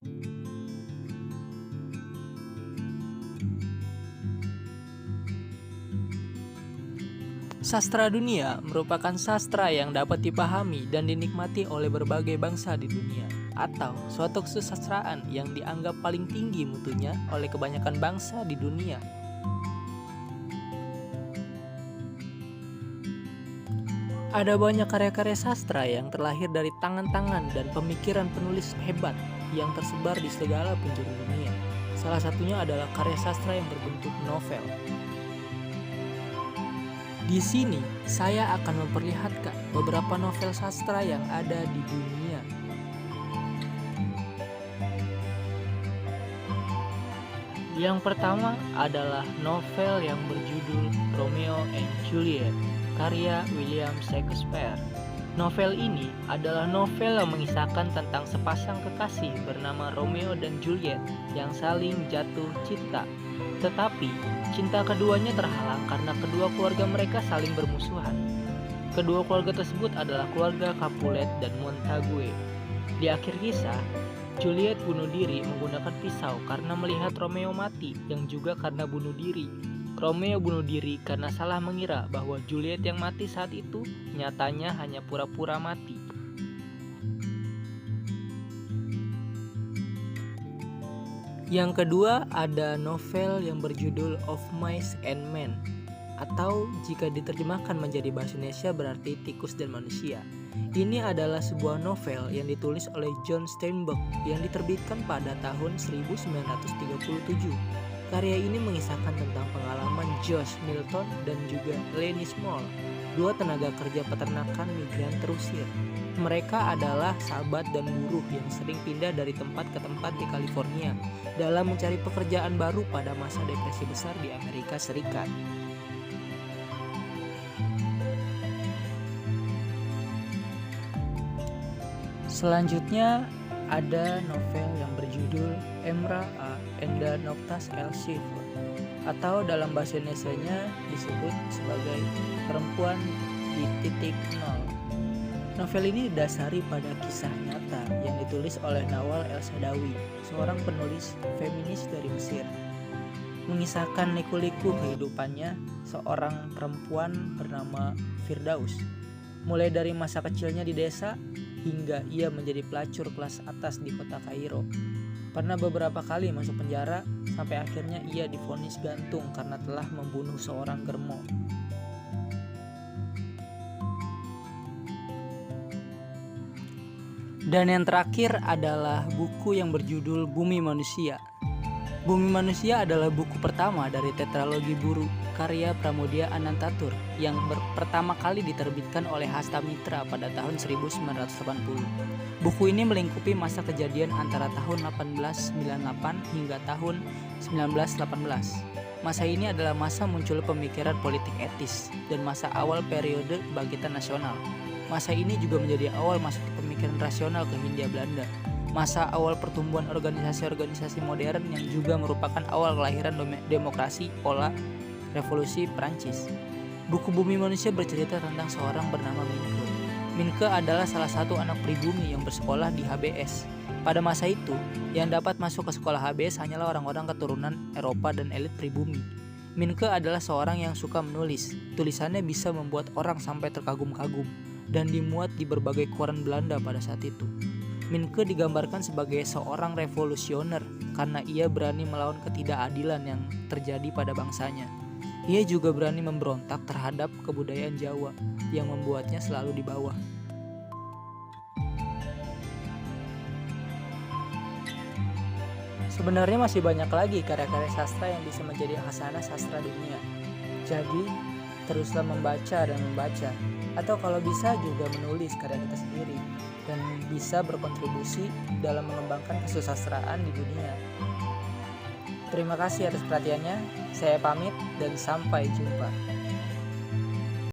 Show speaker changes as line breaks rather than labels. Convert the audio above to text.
Sastra dunia merupakan sastra yang dapat dipahami dan dinikmati oleh berbagai bangsa di dunia, atau suatu kesusastraan yang dianggap paling tinggi mutunya oleh kebanyakan bangsa di dunia. Ada banyak karya-karya sastra yang terlahir dari tangan-tangan dan pemikiran penulis hebat yang tersebar di segala penjuru dunia. Salah satunya adalah karya sastra yang berbentuk novel. Di sini, saya akan memperlihatkan beberapa novel sastra yang ada di dunia. Yang pertama adalah novel yang berjudul Romeo and Juliet, karya William Shakespeare. Novel ini adalah novel yang mengisahkan tentang sepasang kekasih bernama Romeo dan Juliet yang saling jatuh cinta. Tetapi, cinta keduanya terhalang karena kedua keluarga mereka saling bermusuhan. Kedua keluarga tersebut adalah keluarga Capulet dan Montague. Di akhir kisah, Juliet bunuh diri menggunakan pisau karena melihat Romeo mati, yang juga karena bunuh diri. Romeo bunuh diri karena salah mengira bahwa Juliet yang mati saat itu nyatanya hanya pura-pura mati. Yang kedua ada novel yang berjudul Of Mice and Men, atau jika diterjemahkan menjadi bahasa Indonesia berarti Tikus dan Manusia. Ini adalah sebuah novel yang ditulis oleh John Steinbeck yang diterbitkan pada tahun 1937. Karya ini mengisahkan tentang pengalaman Josh Milton dan juga Lenny Small, dua tenaga kerja peternakan migran terusir. Mereka adalah sahabat dan buruh yang sering pindah dari tempat ke tempat di California dalam mencari pekerjaan baru pada masa depresi besar di Amerika Serikat. Selanjutnya ada novel yang berjudul Emra A. and the Noctas El Chiffre, atau dalam bahasa Indonesianya disebut sebagai Perempuan di Titik Nol. Novel ini didasari pada kisah nyata yang ditulis oleh Nawal El-Saadawi, seorang penulis feminis dari Mesir. Mengisahkan liku-liku kehidupannya seorang perempuan bernama Firdaus, mulai dari masa kecilnya di desa hingga ia menjadi pelacur kelas atas di kota Kairo. Pernah beberapa kali masuk penjara sampai akhirnya ia divonis gantung karena telah membunuh seorang germo. Dan yang terakhir adalah buku yang berjudul Bumi Manusia. Bumi Manusia adalah buku pertama dari tetralogi Buru karya Pramoedya Anantatur yang pertama kali diterbitkan oleh Hasta Mitra pada tahun 1980. Buku ini melingkupi masa kejadian antara tahun 1898 hingga tahun 1918. Masa ini adalah masa muncul pemikiran politik etis dan masa awal periode kebangkitan nasional. Masa ini juga menjadi awal masuk pemikiran rasional ke Hindia Belanda. Masa awal pertumbuhan organisasi-organisasi modern yang juga merupakan awal kelahiran demokrasi pola revolusi Perancis. Buku Bumi Manusia bercerita tentang seorang bernama Minke. Minke adalah salah satu anak pribumi yang bersekolah di HBS. Pada masa itu, yang dapat masuk ke sekolah HBS hanyalah orang-orang keturunan Eropa dan elit pribumi. Minke adalah seorang yang suka menulis. Tulisannya bisa membuat orang sampai terkagum-kagum dan dimuat di berbagai koran Belanda pada saat itu. Minke digambarkan sebagai seorang revolusioner karena ia berani melawan ketidakadilan yang terjadi pada bangsanya. Ia juga berani memberontak terhadap kebudayaan Jawa yang membuatnya selalu di bawah. Sebenarnya masih banyak lagi karya-karya sastra yang bisa menjadi khasanah sastra dunia. Jadi, teruslah membaca dan membaca, atau kalau bisa juga menulis karya kita sendiri dan bisa berkontribusi dalam mengembangkan kesusastraan di dunia. Terima kasih atas perhatiannya. Saya pamit dan sampai jumpa.